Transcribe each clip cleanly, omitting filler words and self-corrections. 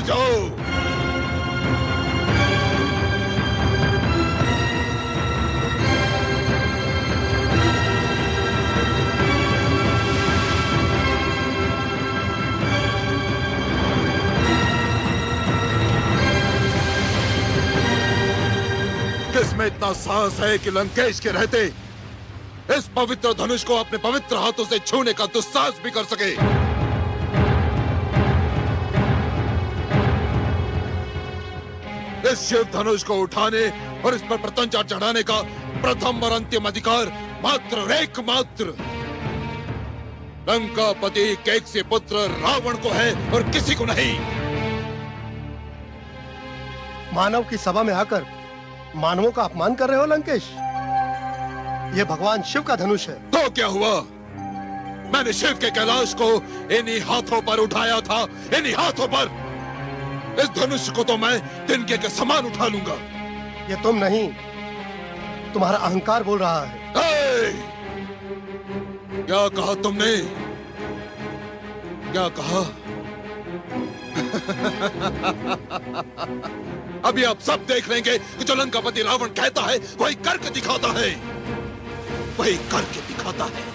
अंदर जाओ। किसमें इतना साहस है कि लंकेश के रहते इस पवित्र धनुष को अपने पवित्र हाथों से छूने का दुस्साहस भी कर सके? इस शिव धनुष को उठाने और इस पर प्रत्यंचा चढ़ाने का प्रथम और अंतिम अधिकार मात्र और एकमात्र लंकापति कैकसी पुत्र रावण को है और किसी को नहीं। मानव की सभा में आकर मानवों का अपमान कर रहे हो लंकेश। यह भगवान शिव का धनुष है। तो क्या हुआ? मैंने शिव के कैलाश को इन्हीं हाथों पर उठाया था, इन्हीं हाथों पर। इस धनुष को तो मैं तिनके के समान उठा लूंगा। ये तुम नहीं, तुम्हारा अहंकार बोल रहा है। क्या कहा तुमने? क्या कहा? अभी आप सब देख लेंगे कि जो लंकापति रावण कहता है वही करके दिखाता है, वही करके दिखाता है।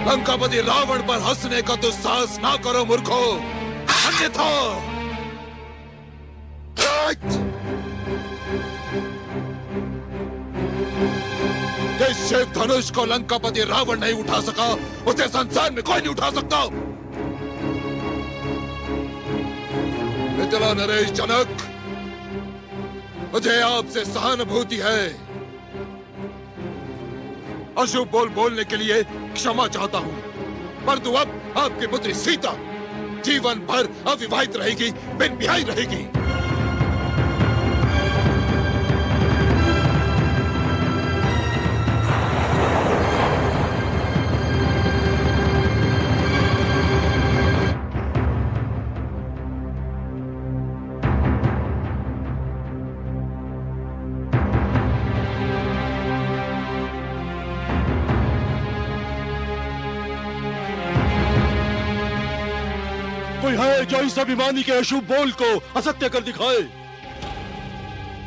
लंकापति रावण पर हंसने का तो साहस ना करो मूर्खो, अन्यथा जिस शिव धनुष को लंकापति रावण नहीं उठा सका उसे संसार में कोई नहीं उठा सकता। मिथिला नरेश जनक, मुझे आपसे सहानुभूति है। अशुभ बोलने के लिए क्षमा चाहता हूँ, परंतु अब आपकी पुत्री सीता जीवन भर अविवाहित रहेगी, बिन ब्याही रहेगी। कोई है जो इस अभिमानी के अशुभ बोल को असत्य कर दिखाए?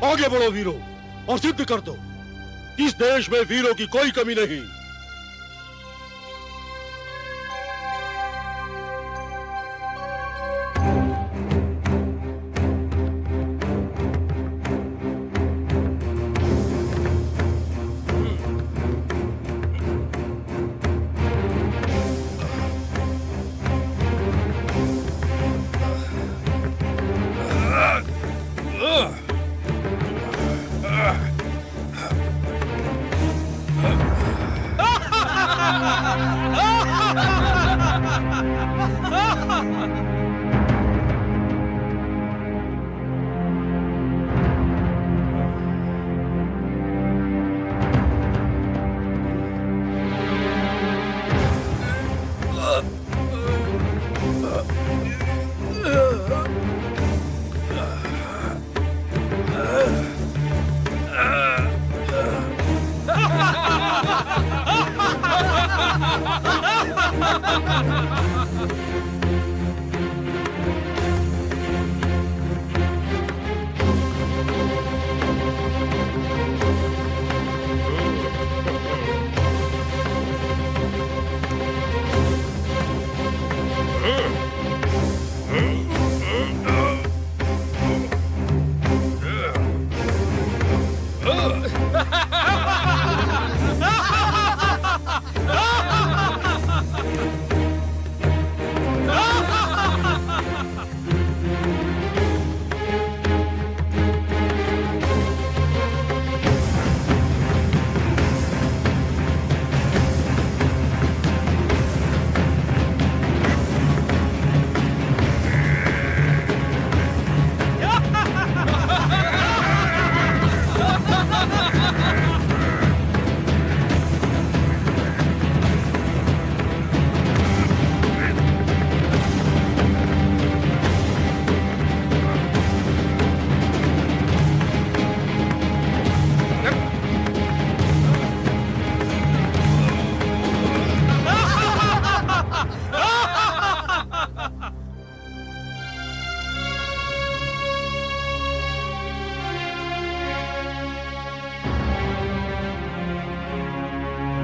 आगे बढ़ो वीरों और सिद्ध कर दो इस देश में वीरों की कोई कमी नहीं।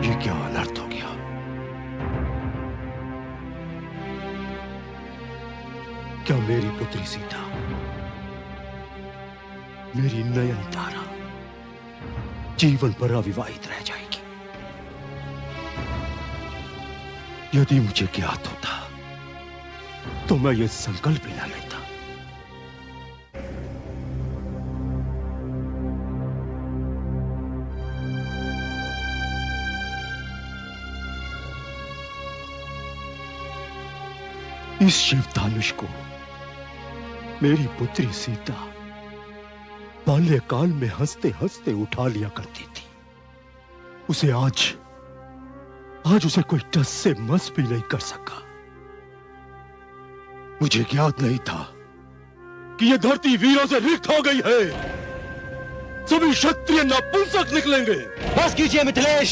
ये क्या अनर्थ हो गया? क्या मेरी पुत्री सीता, मेरी नयनतारा जीवन भर अविवाहित रह जाएगी? यदि मुझे ज्ञात होता तो मैं ये संकल्प ही न लेता। इस शिवधनुष को मेरी पुत्री सीता बाल्यकाल में हंसते हंसते उठा लिया करती थी। उसे आज उसे कोई टस से मस भी नहीं कर सका। मुझे ज्ञात नहीं था कि यह धरती वीरों से रिक्त हो गई है। सभी क्षत्रिय नपुंसक निकलेंगे। बस कीजिए मिथिलेश,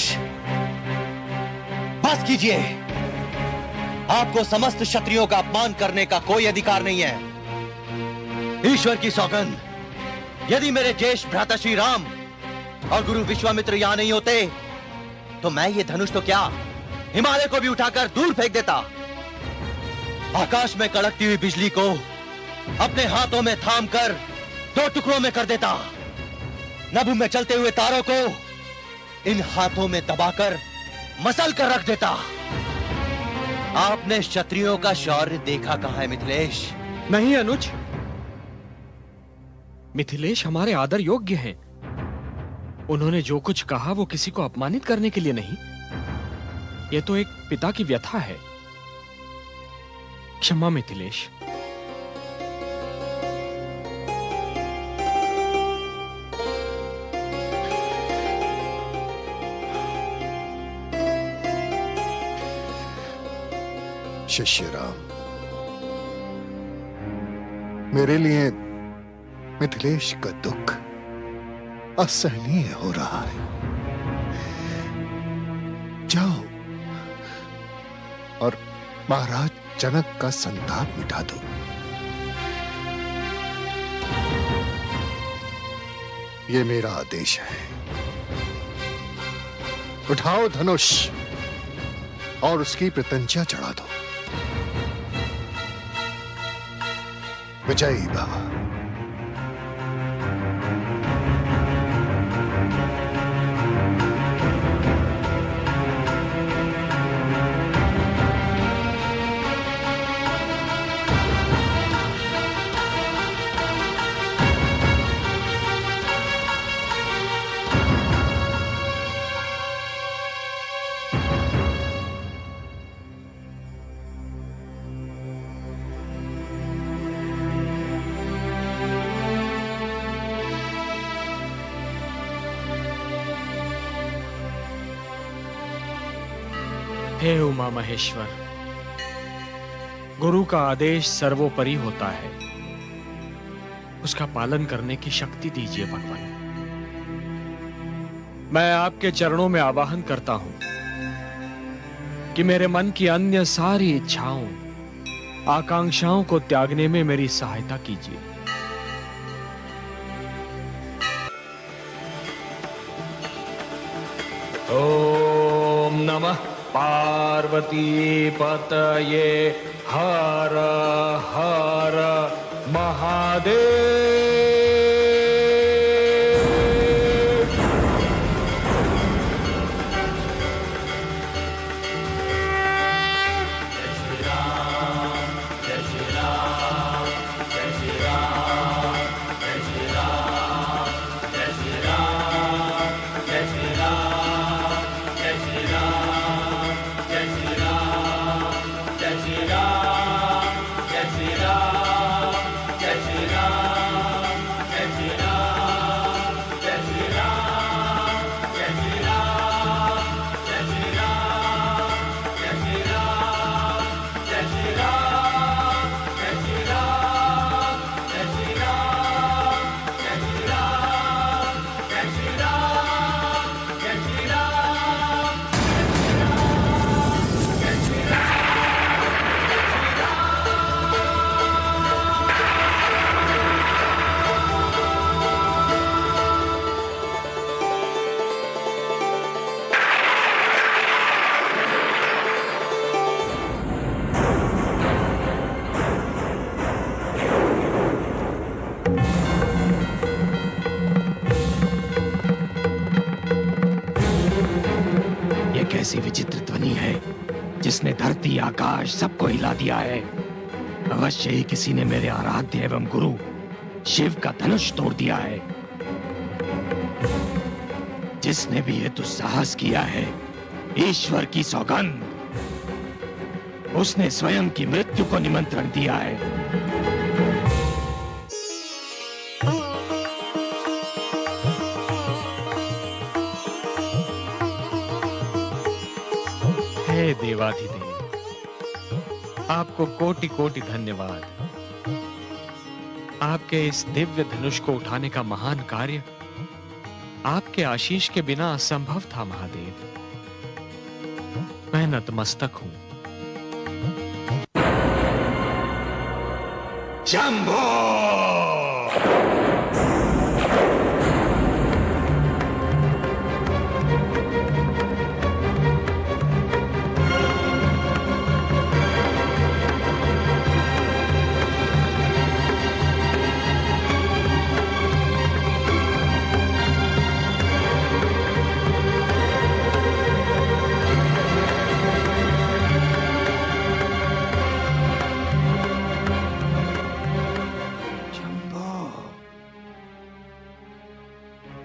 बस कीजिए। आपको समस्त क्षत्रियों का अपमान करने का कोई अधिकार नहीं है। ईश्वर की सौगंध, यदि मेरे ज्येष्ठ भ्राता श्री राम और गुरु विश्वामित्र यहां नहीं होते तो मैं ये धनुष तो क्या हिमालय को भी उठाकर दूर फेंक देता। आकाश में कड़कती हुई बिजली को अपने हाथों में थामकर 2 टुकड़ों में कर देता। नभ में चलते हुए तारों को इन हाथों में दबाकर मसल कर रख देता। आपने क्षत्रियों का शौर्य देखा कहां है मिथिलेश? नहीं अनुज, मिथिलेश हमारे आदर योग्य हैं। उन्होंने जो कुछ कहा वो किसी को अपमानित करने के लिए नहीं, ये तो एक पिता की व्यथा है। क्षमा मिथिलेश। शिष्य राम, मेरे लिए मिथिलेश का दुख असहनीय हो रहा है। जाओ और महाराज जनक का संताप मिटा दो। ये मेरा आदेश है। उठाओ धनुष और उसकी प्रत्यंचा चढ़ा दो। विजयी भव। हे उमा महेश्वर, गुरु का आदेश सर्वोपरि होता है, उसका पालन करने की शक्ति दीजिए भगवान। मैं आपके चरणों में आवाहन करता हूं कि मेरे मन की अन्य सारी इच्छाओं, आकांक्षाओं को त्यागने में मेरी सहायता कीजिए। ओम नमः पार्वती पतये हर हर महादेव। कैसी विचित्र ध्वनि है जिसने धरती आकाश सबको हिला दिया है। अवश्य ही किसी ने मेरे आराध्य एवं गुरु शिव का धनुष तोड़ दिया है। जिसने भी ये दुस्साहस किया है, ईश्वर की सौगंध, उसने स्वयं की मृत्यु को निमंत्रण दिया है। हे देवाधिदेव, आपको कोटि कोटि धन्यवाद। आपके इस दिव्य धनुष को उठाने का महान कार्य आपके आशीष के बिना असंभव था महादेव। मैं नतमस्तक हूं। शंभो!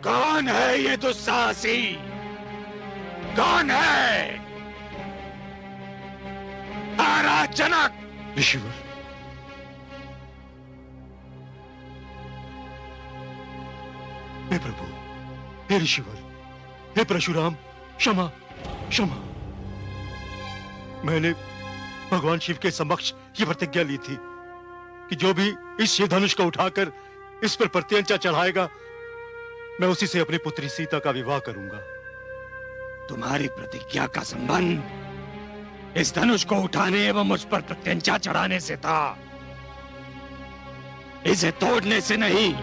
कौन है ये दुस्साहसी? कौन है? जनक! ऋषिवर, हे प्रभु, हे ऋषिवर, हे परशुराम, क्षमा क्षमा। मैंने भगवान शिव के समक्ष ये प्रतिज्ञा ली थी कि जो भी इस शिव धनुष को उठाकर इस पर प्रत्यंचा चढ़ाएगा, मैं उसी से अपनी पुत्री सीता का विवाह करूंगा। तुम्हारी प्रतिज्ञा का संबंध इस धनुष को उठाने एवं उस पर प्रत्यंचा चढ़ाने से था, इसे तोड़ने से नहीं।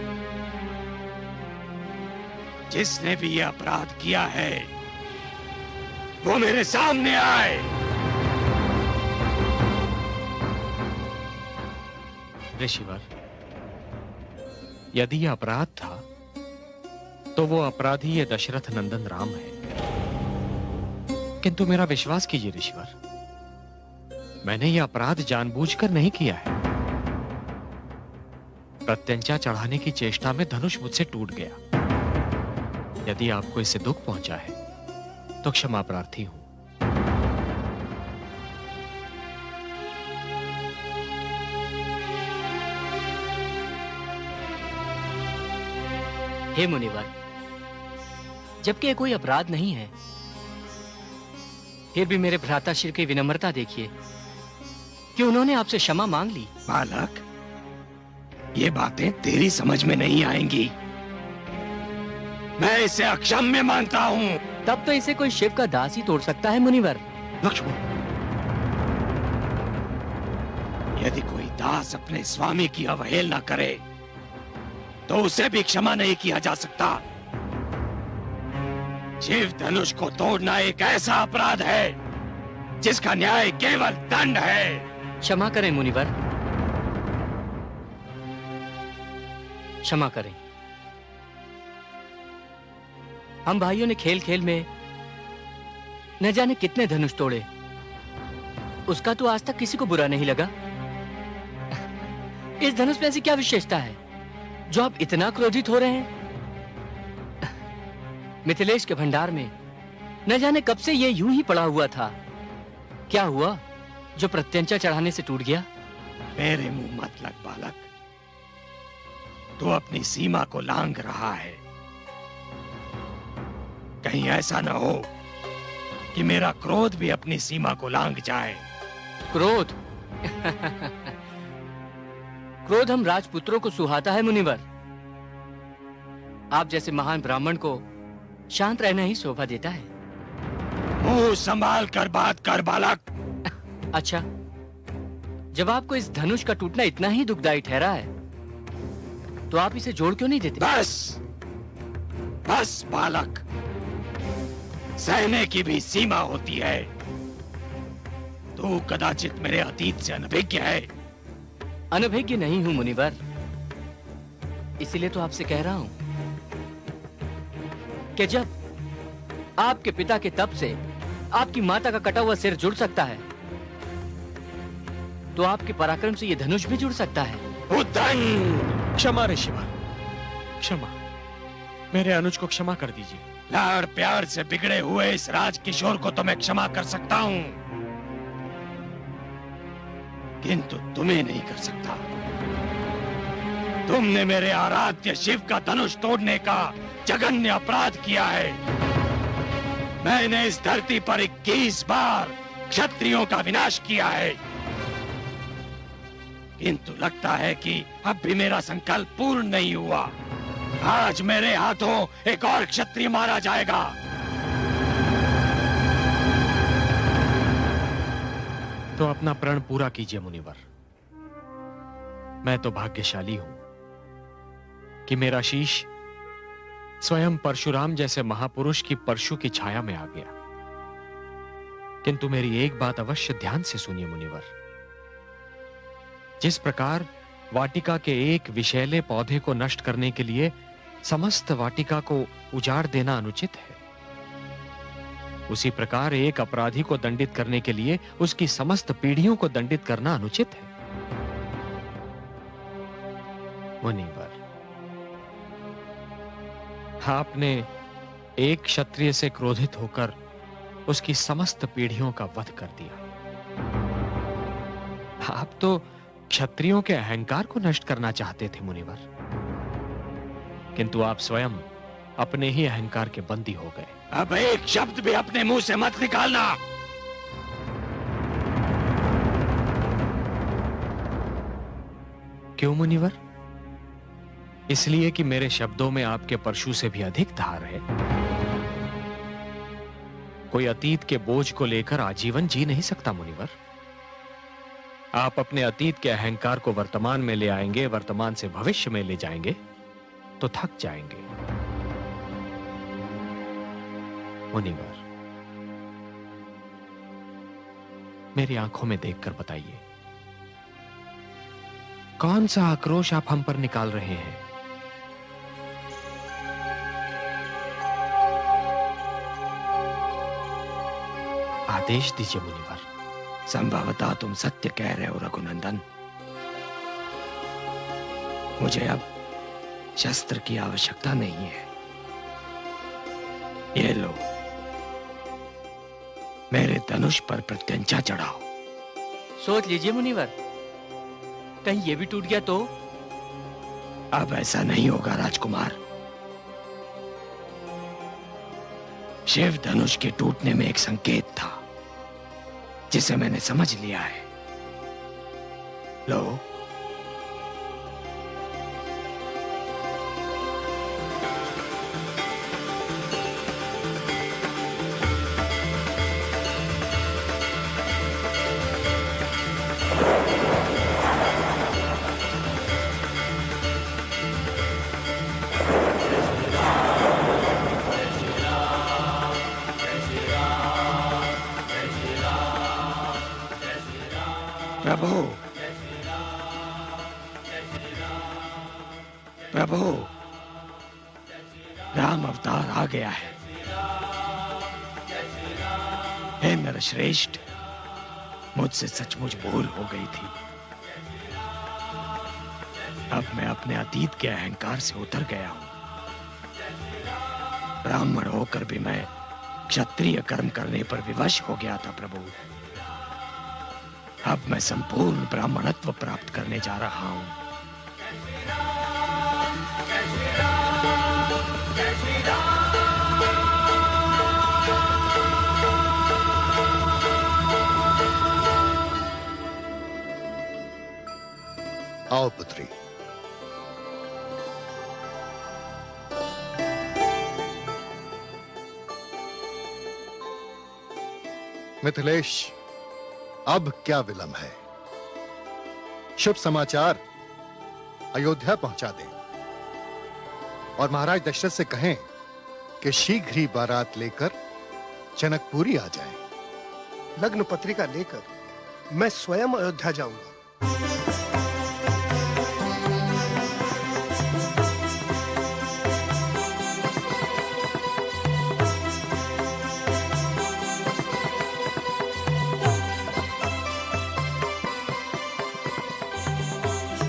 जिसने भी यह अपराध किया है वो मेरे सामने आए। ऋषिवर, यदि यह अपराध था तो वो अपराधी ये दशरथ नंदन राम है। किंतु मेरा विश्वास कीजिए ऋषिवर, मैंने यह अपराध जानबूझकर नहीं किया है। प्रत्यंचा चढ़ाने की चेष्टा में धनुष मुझसे टूट गया। यदि आपको इससे दुख पहुंचा है तो क्षमा प्रार्थी हूं। हे मुनिवर, जबकि ये कोई अपराध नहीं है, फिर भी मेरे भ्राताश्री की विनम्रता देखिए कि उन्होंने आपसे क्षमा मांग ली। बालक, ये बातें तेरी समझ में नहीं आएंगी। मैं इसे अक्षम्य मानता हूँ। तब तो इसे कोई शिव का दास ही तोड़ सकता है मुनिवर। लक्ष्मण, यदि कोई दास अपने स्वामी की अवहेलना करे तो उसे भी क्षमा नहीं किया जा सकता। शिव धनुष को तोड़ना एक ऐसा अपराध है जिसका न्याय केवल दंड है। क्षमा करें मुनिवर, क्षमा करें। हम भाइयों ने खेल खेल में न जाने कितने धनुष तोड़े, उसका तो आज तक किसी को बुरा नहीं लगा। इस धनुष में ऐसी क्या विशेषता है जो आप इतना क्रोधित हो रहे हैं? मिथिलेश के भंडार में न जाने कब से ये यूं ही पड़ा हुआ था। क्या हुआ जो प्रत्यंचा चढ़ाने से टूट गया? मेरे मुंह मत लग बालक, तू अपनी सीमा को लांघ रहा है। कहीं ऐसा न हो कि मेरा क्रोध भी अपनी सीमा को लांघ जाए। क्रोध? क्रोध हम राजपुत्रों को सुहाता है मुनिवर। आप जैसे महान ब्राह्मण को शांत रहना ही शोभा देता है। मुंह संभाल कर बात कर बालक। अच्छा, जब आपको इस धनुष का टूटना इतना ही दुखदाई ठहरा है तो आप इसे जोड़ क्यों नहीं देते? बस बस बालक, सहने की भी सीमा होती है। तू कदाचित मेरे अतीत से अनभिज्ञ है। अनभिज्ञ नहीं हूं मुनिवर, इसीलिए तो आपसे कह रहा हूं कि जब आपके पिता के तप से आपकी माता का कटा हुआ सिर जुड़ सकता है तो आपके पराक्रम से यह धनुष भी जुड़ सकता है। उद्दंड! क्षमा रे शिवा, क्षमा। मेरे अनुज को क्षमा कर दीजिए। लाड़ प्यार से बिगड़े हुए इस राजकिशोर को तो मैं क्षमा कर सकता हूं, किंतु तुम्हें नहीं कर सकता। तुमने मेरे आराध्य शिव का धनुष तोड़ने का जघन्य अपराध किया है। मैंने इस धरती पर 21 बार क्षत्रियों का विनाश किया है, किंतु लगता है कि अब भी मेरा संकल्प पूर्ण नहीं हुआ। आज मेरे हाथों एक और क्षत्रिय मारा जाएगा। तो अपना प्रण पूरा कीजिए मुनिवर। मैं तो भाग्यशाली हूं कि मेरा शीश स्वयं परशुराम जैसे महापुरुष की परशु की छाया में आ गया। किंतु मेरी एक बात अवश्य ध्यान से सुनिए मुनिवर। जिस प्रकार वाटिका के एक विषैले पौधे को नष्ट करने के लिए समस्त वाटिका को उजाड़ देना अनुचित है, उसी प्रकार एक अपराधी को दंडित करने के लिए उसकी समस्त पीढ़ियों को दंडित करना अनुचित है। मुनिवर, आपने एक क्षत्रिय से क्रोधित होकर उसकी समस्त पीढ़ियों का वध कर दिया। आप तो क्षत्रियों के अहंकार को नष्ट करना चाहते थे मुनिवर, किंतु आप स्वयं अपने ही अहंकार के बंदी हो गए। अब एक शब्द भी अपने मुंह से मत निकालना। क्यों मुनिवर? इसलिए कि मेरे शब्दों में आपके परशु से भी अधिक धार है। कोई अतीत के बोझ को लेकर आजीवन जी नहीं सकता मुनिवर। आप अपने अतीत के अहंकार को वर्तमान में ले आएंगे, वर्तमान से भविष्य में ले जाएंगे तो थक जाएंगे। मुनिवर, मेरी आंखों में देखकर बताइए, कौन सा आक्रोश आप हम पर निकाल रहे हैं? आदेश दीजिए मुनिवर। संभवतः तुम सत्य कह रहे हो रघुनंदन। मुझे अब शस्त्र की आवश्यकता नहीं है। ये लो, मेरे धनुष पर प्रत्यंचा चढ़ाओ। सोच लीजिए मुनिवर, कहीं ये भी टूट गया तो? अब ऐसा नहीं होगा राजकुमार। शिव धनुष के टूटने में एक संकेत था जिसे मैंने समझ लिया है। लो, प्रभु, प्रभु, राम अवतार आ गया है। हे नरश्रेष्ठ, मुझसे सचमुच भूल हो गई थी। अब मैं अपने अतीत के अहंकार से उतर गया हूं। ब्राह्मण होकर भी मैं क्षत्रिय कर्म करने पर विवश हो गया था प्रभु। अब मैं संपूर्ण ब्राह्मणत्व प्राप्त करने जा रहा हूं। आओ पुत्री। मिथिलेश, अब क्या विलंब है? शुभ समाचार अयोध्या पहुंचा दें और महाराज दशरथ से कहें कि शीघ्र ही बारात लेकर जनकपुरी आ जाएं। लग्न पत्रिका लेकर मैं स्वयं अयोध्या जाऊंगा।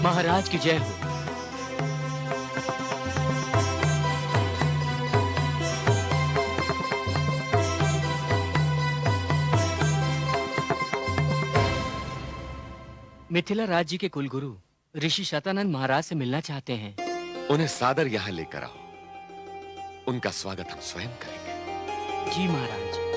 महाराज की जय हो। मिथिला राज्य के कुलगुरु ऋषि शतानंद महाराज से मिलना चाहते हैं। उन्हें सादर यहाँ लेकर आओ। उनका स्वागत हम स्वयं करेंगे। जी महाराज।